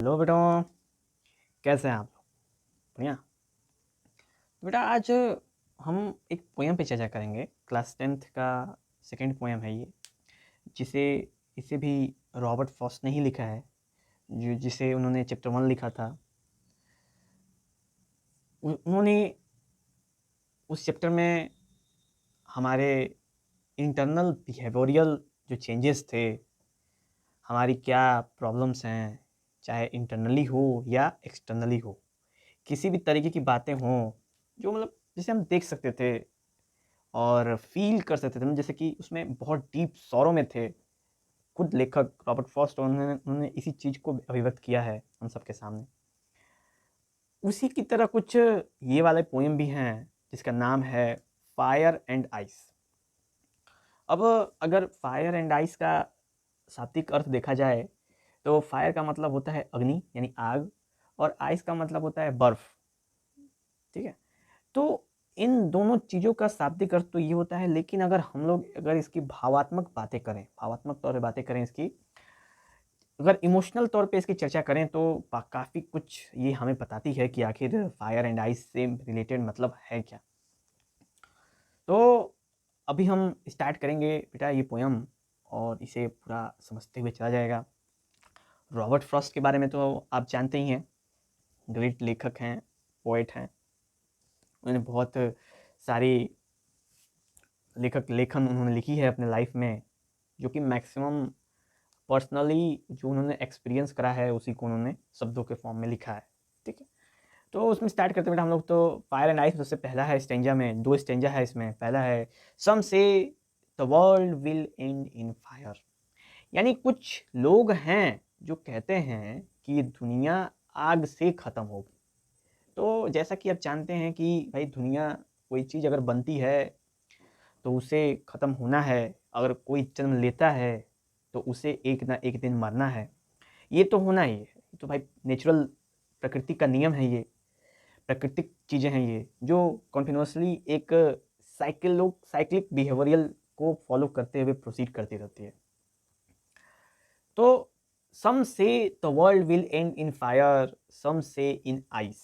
Hello बेटा, कैसे हैं आप लोग? बढ़िया। तो बेटा आज हम एक पोएम पे चर्चा करेंगे। क्लास 10th का सेकंड पोएम है ये, जिसे इसे भी रॉबर्ट फ्रॉस्ट ने ही लिखा है, जिसे उन्होंने चैप्टर 1 लिखा था। उन्होंने उस चैप्टर में हमारे इंटरनल बिहेवियरल जो चेंजेस थे, हमारी क्या प्रॉब्लम्स हैं, चाहे इंटरनली हो या एक्सटर्नली हो, किसी भी तरीके की बातें हों जो मतलब जिसे हम देख सकते थे और फील कर सकते थे, मतलब जैसे कि उसमें बहुत डीप सॉरो में थे। खुद लेखक रॉबर्ट फ्रॉस्ट उन्होंने इसी चीज़ को अभिव्यक्त किया है हम सबके सामने। उसी की तरह कुछ ये वाले पोएम भी हैं जिसका नाम है फायर एंड आइस। अब अगर फायर एंड आइस का शाब्दिक अर्थ देखा जाए तो फायर का मतलब होता है अग्नि यानी आग, और आइस का मतलब होता है बर्फ। ठीक है, तो इन दोनों चीज़ों का शाब्दिक अर्थ तो ये होता है, लेकिन अगर इसकी भावात्मक बातें करें, भावात्मक तौर पे बातें करें इसकी, अगर इमोशनल तौर पे इसकी चर्चा करें तो काफ़ी कुछ ये हमें बताती है कि आखिर फायर एंड आइस से रिलेटेड मतलब है क्या। तो अभी हम स्टार्ट करेंगे बेटा ये पोयम, और इसे पूरा समझते हुए चला जाएगा। रॉबर्ट फ्रॉस्ट के बारे में तो आप जानते ही हैं, ग्रेट लेखक हैं, पोएट हैं। उन्होंने बहुत सारी लेखन उन्होंने लिखी है अपने लाइफ में, जो कि मैक्सिमम पर्सनली जो उन्होंने एक्सपीरियंस करा है उसी को उन्होंने शब्दों के फॉर्म में लिखा है। ठीक है, तो उसमें स्टार्ट करते बेटा हम लोग। तो फायर एंड आइस सबसे पहला है स्टेंजा में, 2 स्टेंजा है इसमें। पहला है सम say the world will end in fire, यानी कुछ लोग हैं जो कहते हैं कि ये दुनिया आग से ख़त्म होगी। तो जैसा कि आप जानते हैं कि भाई दुनिया, कोई चीज़ अगर बनती है तो उसे ख़त्म होना है, अगर कोई जन्म लेता है तो उसे एक ना एक दिन मरना है, ये तो होना ही है। तो भाई नेचुरल, प्रकृति का नियम है ये, प्राकृतिक चीज़ें हैं ये, जो कंटिन्यूअसली एक साइक्लिक बिहेवियरल को फॉलो करते हुए प्रोसीड करती रहती है। तो some say the world will end in fire, some say in ice.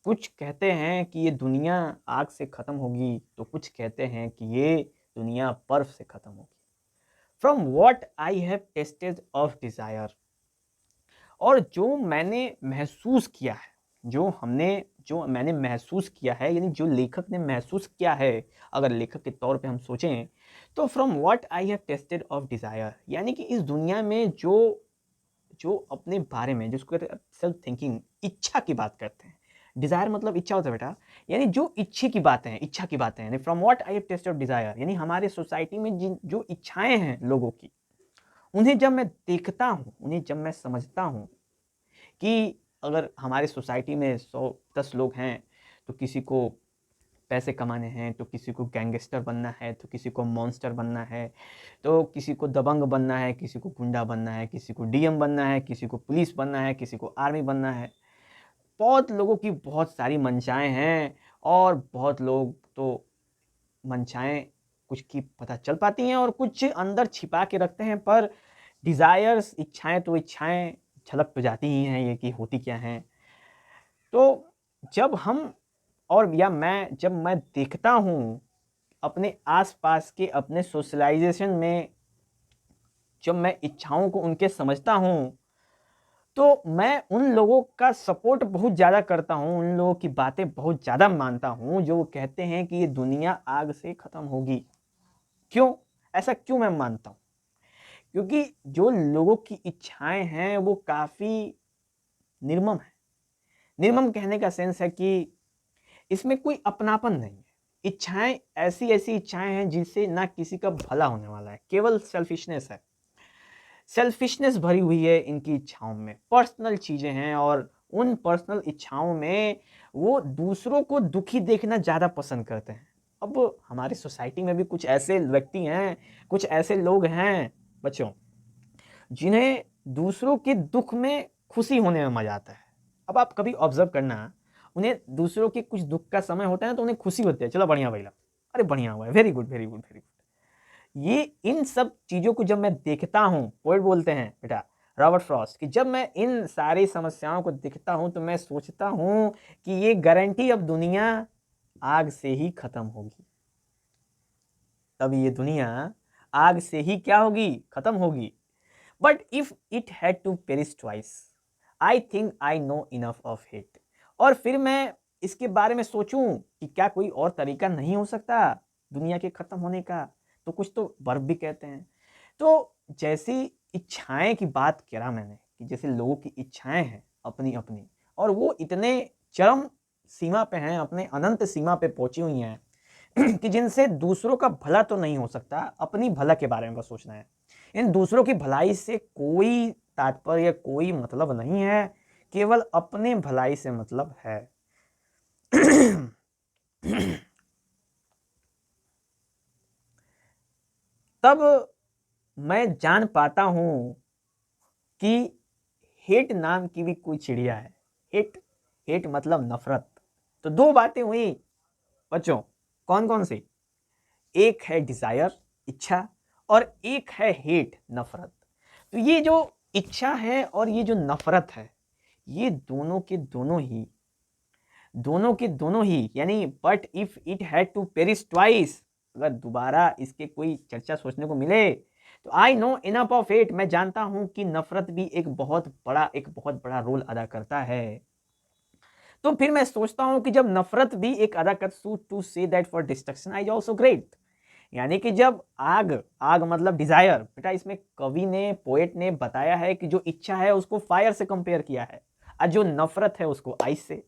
कुछ कहते हैं कि ये दुनिया आग से ख़त्म होगी, तो कुछ कहते हैं कि ये दुनिया बर्फ से ख़त्म होगी। From what I have tested of desire, और जो मैंने महसूस किया है, जो मैंने महसूस किया है, यानी जो लेखक ने महसूस किया है, अगर लेखक के तौर पे हम सोचें तो from what I have tested of desire, यानी कि इस दुनिया में जो जो अपने बारे में, जिसको कहते हैं सेल्फ थिंकिंग, इच्छा की बात करते हैं। डिज़ायर मतलब इच्छा होता है बेटा, यानी जो इच्छा की बातें हैं, यानी from what I have tested of desire, यानी हमारे सोसाइटी में जिन जो इच्छाएं हैं लोगों की, उन्हें जब मैं देखता हूँ, उन्हें जब मैं समझता हूँ कि अगर हमारे सोसाइटी में 110 लोग हैं, तो किसी को पैसे कमाने हैं, तो किसी को गैंगस्टर बनना है, तो किसी को मॉन्स्टर बनना है, तो किसी को दबंग बनना है, किसी को गुंडा बनना है, किसी को डीएम बनना है, किसी को पुलिस बनना है, किसी को आर्मी बनना है। बहुत लोगों की बहुत सारी मंशाएं हैं, और बहुत लोग तो मंशाएं कुछ की पता चल पाती हैं और कुछ अंदर छिपा के रखते हैं, पर डिज़ायर्स, इच्छाएं तो इच्छाएं झलक तो जाती ही हैं ये कि होती क्या हैं। तो जब हम और या मैं जब मैं देखता हूँ अपने आसपास के, अपने सोशलाइजेशन में, जब मैं इच्छाओं को उनके समझता हूँ, तो मैं उन लोगों का सपोर्ट बहुत ज़्यादा करता हूँ, उन लोगों की बातें बहुत ज़्यादा मानता हूँ जो कहते हैं कि ये दुनिया आग से ख़त्म होगी। क्यों? ऐसा क्यों मैं मानता हूँ? क्योंकि जो लोगों की इच्छाएं हैं वो काफ़ी निर्मम है। निर्मम कहने का सेंस है कि इसमें कोई अपनापन नहीं है। इच्छाएं ऐसी ऐसी इच्छाएं हैं जिनसे ना किसी का भला होने वाला है, केवल सेल्फिशनेस है। सेल्फिशनेस भरी हुई है इनकी इच्छाओं में, पर्सनल चीजें हैं, और उन पर्सनल इच्छाओं में वो दूसरों को दुखी देखना ज़्यादा पसंद करते हैं। अब हमारी सोसाइटी में भी कुछ ऐसे व्यक्ति हैं, कुछ ऐसे लोग हैं बच्चों, जिन्हें दूसरों के दुख में खुशी होने में मजा आता है। अब आप कभी ऑब्जर्व करना, उन्हें दूसरों के कुछ दुख का समय होता है तो उन्हें खुशी होती है, चलो बढ़िया भैया, अरे बढ़िया हुआ है, very good very good very good. ये इन सब चीज़ों को जब मैं देखता हूँ, पोएट बोलते हैं बेटा, रॉबर्ट फ्रॉस्ट कि जब मैं इन सारी समस्याओं को देखता हूं तो मैं सोचता हूं कि ये गारंटी अब दुनिया आग से ही खत्म होगी। तब ये दुनिया आग से ही क्या होगी, खत्म होगी। But if it had to perish twice I think I know enough of it. और फिर मैं इसके बारे में सोचूं कि क्या कोई और तरीका नहीं हो सकता दुनिया के खत्म होने का, तो कुछ तो बर्फ भी कहते हैं। तो जैसी इच्छाएं की बात करा मैंने कि जैसे लोगों की इच्छाएं हैं अपनी अपनी, और वो इतने चरम सीमा पे हैं, अपने अनंत सीमा पे पहुंची हुई हैं कि जिनसे दूसरों का भला तो नहीं हो सकता, अपनी भला के बारे में बस सोचना है। इन दूसरों की भलाई से कोई तात्पर्य, कोई मतलब नहीं है, केवल अपने भलाई से मतलब है। तब मैं जान पाता हूं कि हेट नाम की भी कोई चिड़िया है। हेट, हेट मतलब नफरत। तो दो बातें हुई बच्चों, कौन कौन सी? एक है डिजायर, इच्छा, और एक है हेट, नफरत। तो ये जो इच्छा है और ये जो नफरत है, ये दोनों के दोनों ही यानी but if it had to perish twice, अगर दोबारा इसके कोई चर्चा सोचने को मिले तो I know enough of it, मैं जानता हूं कि नफरत भी एक बहुत बड़ा रोल अदा करता है। तो फिर मैं सोचता हूं कि जब नफरत भी एक अदा कर टू से that for destruction I also great, यानी कि जब आग, आग मतलब डिजायर, बेटा इसमें कवि ने, पोएट ने बताया है कि जो इच्छा है उसको फायर से कंपेयर किया है और जो नफरत है उसको आइस से।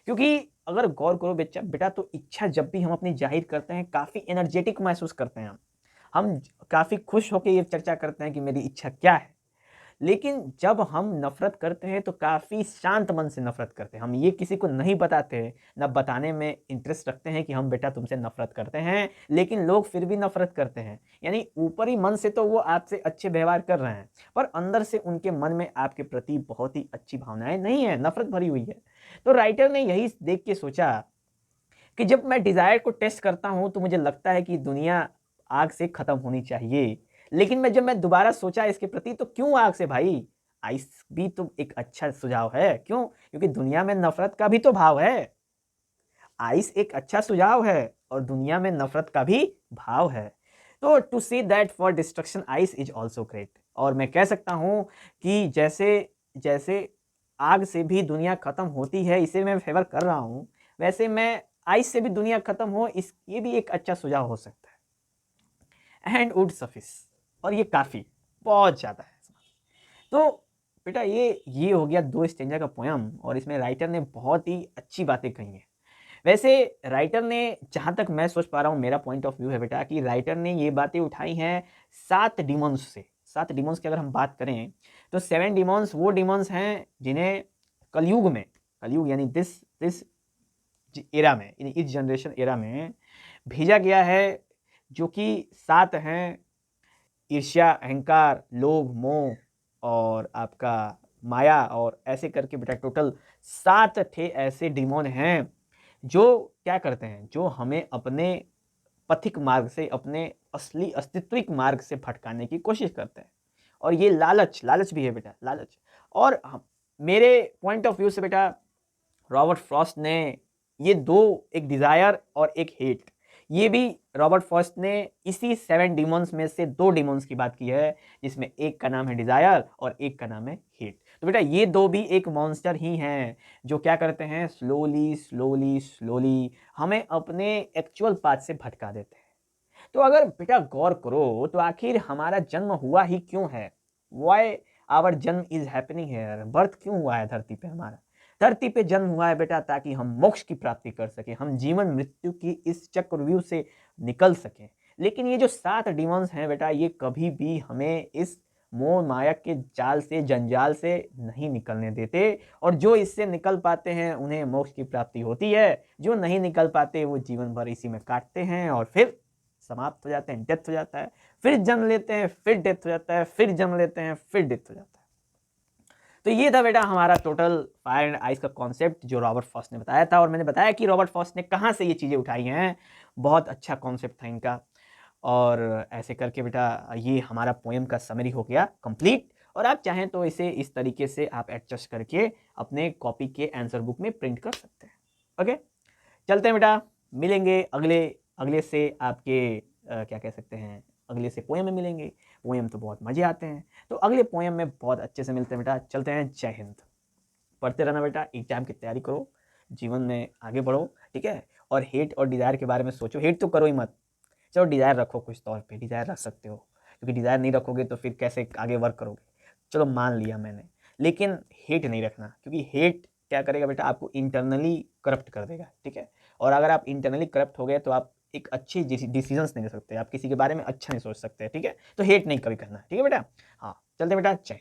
क्योंकि अगर गौर करो बेटा बेटा तो इच्छा जब भी हम अपनी जाहिर करते हैं काफी एनर्जेटिक महसूस करते हैं, हम काफी खुश होकर ये चर्चा करते हैं कि मेरी इच्छा क्या है। लेकिन जब हम नफरत करते हैं तो काफ़ी शांत मन से नफरत करते हैं, हम ये किसी को नहीं बताते, ना बताने में इंटरेस्ट रखते हैं कि हम बेटा तुमसे नफरत करते हैं, लेकिन लोग फिर भी नफरत करते हैं। यानी ऊपरी मन से तो वो आपसे अच्छे व्यवहार कर रहे हैं, पर अंदर से उनके मन में आपके प्रति बहुत ही अच्छी भावनाएं नहीं है, नफरत भरी हुई है। तो राइटर ने यही देख के सोचा कि जब मैं डिजायर को टेस्ट करता हूं तो मुझे लगता है कि दुनिया आग से खत्म होनी चाहिए, लेकिन जब मैं दोबारा सोचा इसके प्रति तो क्यों आग से भाई, आइस भी तो एक अच्छा सुझाव है। क्यों? क्योंकि दुनिया में नफरत का भी तो भाव है, आइस एक अच्छा सुझाव है और दुनिया में नफरत का भी भाव है। तो to see that for destruction ice is also great. और मैं कह सकता हूं कि जैसे जैसे आग से भी दुनिया खत्म होती है, इसे मैं फेवर कर रहा हूं, वैसे मैं आइस से भी दुनिया खत्म हो, इस ये भी एक अच्छा सुझाव हो सकता है। एंड वुड सफिस, और ये काफी, बहुत ज्यादा है। तो बेटा ये हो गया दो स्टेंजा का पोयम, और इसमें राइटर ने बहुत ही अच्छी बातें कही हैं। वैसे राइटर ने, जहाँ तक मैं सोच पा रहा हूँ, मेरा पॉइंट ऑफ व्यू है बेटा कि राइटर ने ये बातें उठाई हैं 7 डिमोन्स से। 7 डिमोन्स की अगर हम बात करें तो 7 डिमोन्स वो डिमोन्स हैं जिन्हें कलयुग में, कलयुग यानी दिस एरा में, यानी इस जनरेशन एरा में भेजा गया है, जो कि 7 हैं: ईर्ष्या, अहंकार, लोभ, मोह और आपका माया, और ऐसे करके बेटा टोटल 7 थे ऐसे डिमोन हैं जो क्या करते हैं, जो हमें अपने पथिक मार्ग से, अपने असली अस्तित्विक मार्ग से भटकाने की कोशिश करते हैं। और ये लालच, लालच भी है बेटा, लालच। और मेरे पॉइंट ऑफ व्यू से बेटा रॉबर्ट फ्रॉस्ट ने ये दो, एक डिजायर और एक हेट, ये भी रॉबर्ट फ्रॉस्ट ने इसी 7 डिमोन्स में से 2 डिमोन्स की बात की है, जिसमें एक का नाम है डिजायर और एक का नाम है हेट। तो बेटा ये दो भी एक मॉन्स्टर ही हैं जो क्या करते हैं, स्लोली स्लोली स्लोली हमें अपने एक्चुअल पाथ से भटका देते हैं। तो अगर बेटा गौर करो तो आखिर हमारा जन्म हुआ ही क्यों है, वाई आवर जन्म इज हैपनिंग हेयर, बर्थ क्यों हुआ है धरती पे हमारा? धरती पे जन्म हुआ है बेटा ताकि हम मोक्ष की प्राप्ति कर सके, हम जीवन मृत्यु की इस चक्रव्यूह से निकल सकें। लेकिन ये जो 7 डिमोन्स हैं बेटा, ये कभी भी हमें इस मोह माया के जाल से, जंजाल से नहीं निकलने देते, और जो इससे निकल पाते हैं उन्हें मोक्ष की प्राप्ति होती है, जो नहीं निकल पाते वो जीवन भर इसी में काटते हैं और फिर समाप्त हो जाते हैं, डेथ हो जाता है, फिर जन्म लेते हैं, फिर डेथ हो जाता है, फिर जन्म लेते हैं, फिर डेथ हो जाता है। तो ये था बेटा हमारा टोटल फायर एंड आइस का कॉन्सेप्ट जो रॉबर्ट फ्रॉस्ट ने बताया था, और मैंने बताया कि रॉबर्ट फ्रॉस्ट ने कहाँ से ये चीज़ें उठाई हैं। बहुत अच्छा कॉन्सेप्ट था इनका। और ऐसे करके बेटा ये हमारा पोएम का समरी हो गया कंप्लीट। और आप चाहें तो इसे इस तरीके से आप एडजस्ट करके अपने कॉपी के आंसर बुक में प्रिंट कर सकते हैं। ओके, चलते हैं बेटा, मिलेंगे अगले अगले से आपके क्या कह सकते हैं, अगले से पोएम में मिलेंगे। पोएम तो बहुत मजे आते हैं, तो अगले पोएम में बहुत अच्छे से मिलते हैं बेटा। चलते हैं, जय हिंद। पढ़ते रहना बेटा, एग्जाम की तैयारी करो, जीवन में आगे बढ़ो, ठीक है। और हेट और डिज़ायर के बारे में सोचो, हेट तो करो ही मत, चलो डिज़ायर रखो, कुछ तौर पे डिज़ायर रख सकते हो, क्योंकि डिज़ायर नहीं रखोगे तो फिर कैसे आगे वर्क करोगे। चलो मान लिया मैंने, लेकिन हेट नहीं रखना, क्योंकि हेट क्या करेगा बेटा, आपको इंटरनली करप्ट कर देगा, ठीक है। और अगर आप इंटरनली करप्ट हो गए तो आप एक अच्छी डिसीजंस नहीं ले सकते, आप किसी के बारे में अच्छा नहीं सोच सकते, ठीक है। तो हेट नहीं कभी करना, ठीक है बेटा। हाँ, चलते बेटा, जय।